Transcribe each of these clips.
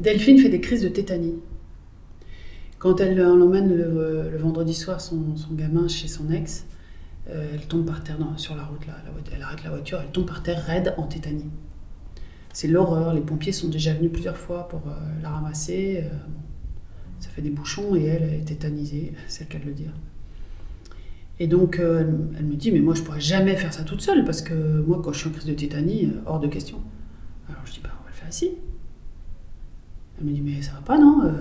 Delphine fait des crises de tétanie. Quand elle l'emmène le vendredi soir, son gamin, chez son ex, elle tombe par terre sur la route, là, elle arrête la voiture, elle tombe par terre raide en tétanie. C'est l'horreur, les pompiers sont déjà venus plusieurs fois pour la ramasser. Ça fait des bouchons et elle est tétanisée, c'est le cas de le dire. Et donc elle me dit, mais moi je pourrais jamais faire ça toute seule, parce que moi quand je suis en crise de tétanie, hors de question. Alors je dis, bah on va le faire ici. Elle me dit, mais ça va pas, non?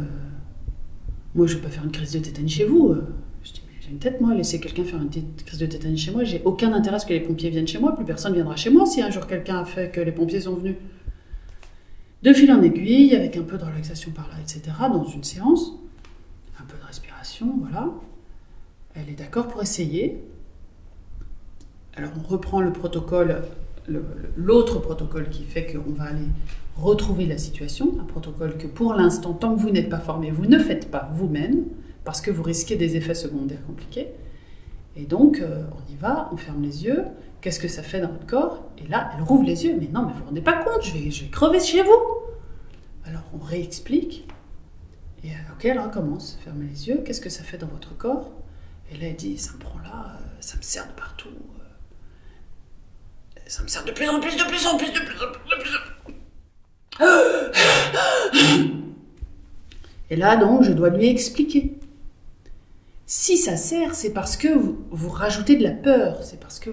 Moi je vais pas faire une crise de tétanie chez vous. Je dis, mais j'ai une tête, moi, laisser quelqu'un faire une crise de tétanie chez moi, j'ai aucun intérêt à ce que les pompiers viennent chez moi, plus personne viendra chez moi si un jour quelqu'un a fait que les pompiers sont venus. De fil en aiguille, avec un peu de relaxation par là, etc., dans une séance, un peu de respiration, voilà. Elle est d'accord pour essayer. Alors on reprend le protocole, l'autre protocole qui fait qu'on va aller retrouver la situation, un protocole que pour l'instant, tant que vous n'êtes pas formé, vous ne faites pas vous-même, parce que vous risquez des effets secondaires compliqués. Et donc, on y va, on ferme les yeux, qu'est-ce que ça fait dans votre corps? Et là, elle rouvre les yeux, mais non, mais vous vous rendez pas compte, je vais crever chez vous. Alors on réexplique, et ok, elle recommence, fermez les yeux, qu'est-ce que ça fait dans votre corps? Et là, elle dit, ça me prend là, ça me serre de partout. Ça me serre de plus en plus, de plus en plus, de plus en plus, de plus en plus. Et là, donc, je dois lui expliquer. Si ça serre, c'est parce que vous rajoutez de la peur. C'est parce que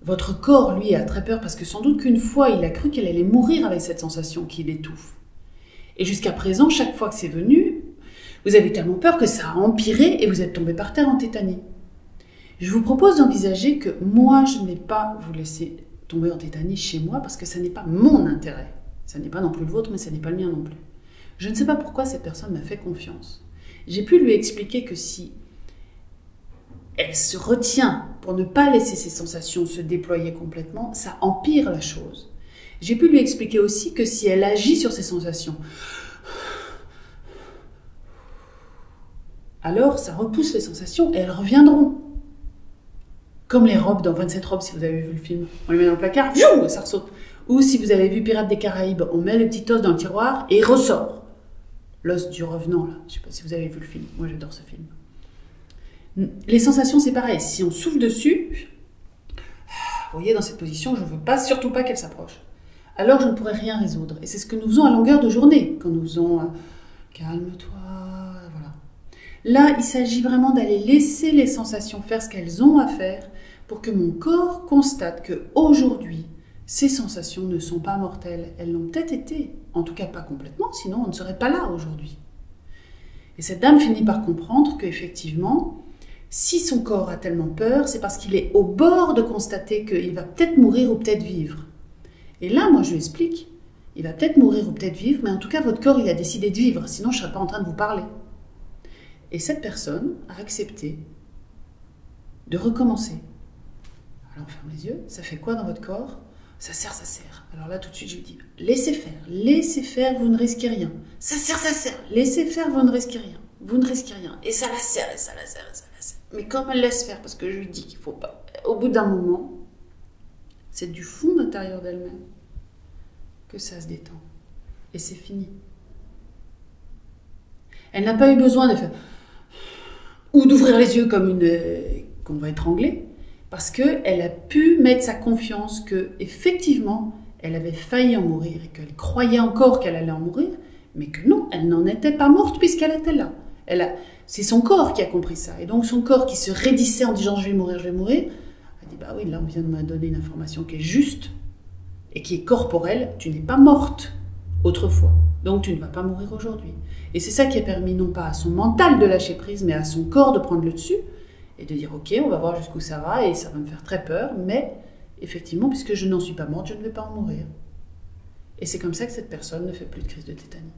votre corps, lui, a très peur, parce que sans doute qu'une fois, il a cru qu'elle allait mourir avec cette sensation qu'il étouffe. Et jusqu'à présent, chaque fois que c'est venu, vous avez tellement peur que ça a empiré et vous êtes tombé par terre en tétanie. Je vous propose d'envisager que moi, je ne vais pas vous laisser tomber en tétanie chez moi parce que ça n'est pas mon intérêt. Ça n'est pas non plus le vôtre, mais ça n'est pas le mien non plus. Je ne sais pas pourquoi cette personne m'a fait confiance. J'ai pu lui expliquer que si elle se retient pour ne pas laisser ses sensations se déployer complètement, ça empire la chose. J'ai pu lui expliquer aussi que si elle agit sur ses sensations, alors ça repousse les sensations et elles reviendront. Comme les robes dans 27 robes, si vous avez vu le film. On les met dans le placard, ça ressaute. Ou si vous avez vu Pirates des Caraïbes, on met le petit os dans le tiroir et il ressort. L'os du revenant, là. Je ne sais pas si vous avez vu le film. Moi, j'adore ce film. Les sensations, c'est pareil. Si on souffle dessus, vous voyez, dans cette position, je ne veux pas, surtout pas qu'elle s'approche. Alors, je ne pourrai rien résoudre. Et c'est ce que nous faisons à longueur de journée. Quand nous faisons calme-toi, voilà. Là, il s'agit vraiment d'aller laisser les sensations faire ce qu'elles ont à faire pour que mon corps constate qu'aujourd'hui, ces sensations ne sont pas mortelles. Elles l'ont peut-être été, en tout cas pas complètement, sinon on ne serait pas là aujourd'hui. Et cette dame finit par comprendre qu'effectivement, si son corps a tellement peur, c'est parce qu'il est au bord de constater qu'il va peut-être mourir ou peut-être vivre. Et là, moi, je lui explique, il va peut-être mourir ou peut-être vivre, mais en tout cas, votre corps, il a décidé de vivre, sinon je ne serais pas en train de vous parler. Et cette personne a accepté de recommencer. Alors, on ferme les yeux, ça fait quoi dans votre corps? Ça serre, ça serre. Alors là, tout de suite, je lui dis, laissez faire, vous ne risquez rien. Ça serre, laissez faire, vous ne risquez rien. Vous ne risquez rien. Et ça la serre, et ça la serre, et ça la serre. Mais comme elle laisse faire, parce que je lui dis qu'il ne faut pas, au bout d'un moment, c'est du fond d'intérieur d'elle-même que ça se détend. Et c'est fini. Elle n'a pas eu besoin de faire, ou d'ouvrir les yeux comme qu'on va étrangler, parce qu'elle a pu mettre sa confiance qu'effectivement, elle avait failli en mourir et qu'elle croyait encore qu'elle allait en mourir, mais que non, elle n'en était pas morte puisqu'elle était là. C'est son corps qui a compris ça. Et donc son corps qui se raidissait en disant « je vais mourir », elle dit « bah oui, là on vient de me donner une information qui est juste et qui est corporelle, tu n'es pas morte autrefois, donc tu ne vas pas mourir aujourd'hui ». Et c'est ça qui a permis non pas à son mental de lâcher prise, mais à son corps de prendre le dessus et de dire « ok, on va voir jusqu'où ça va et ça va me faire très peur, mais effectivement, puisque je n'en suis pas morte, je ne vais pas en mourir ». Et c'est comme ça que cette personne ne fait plus de crise de tétanie.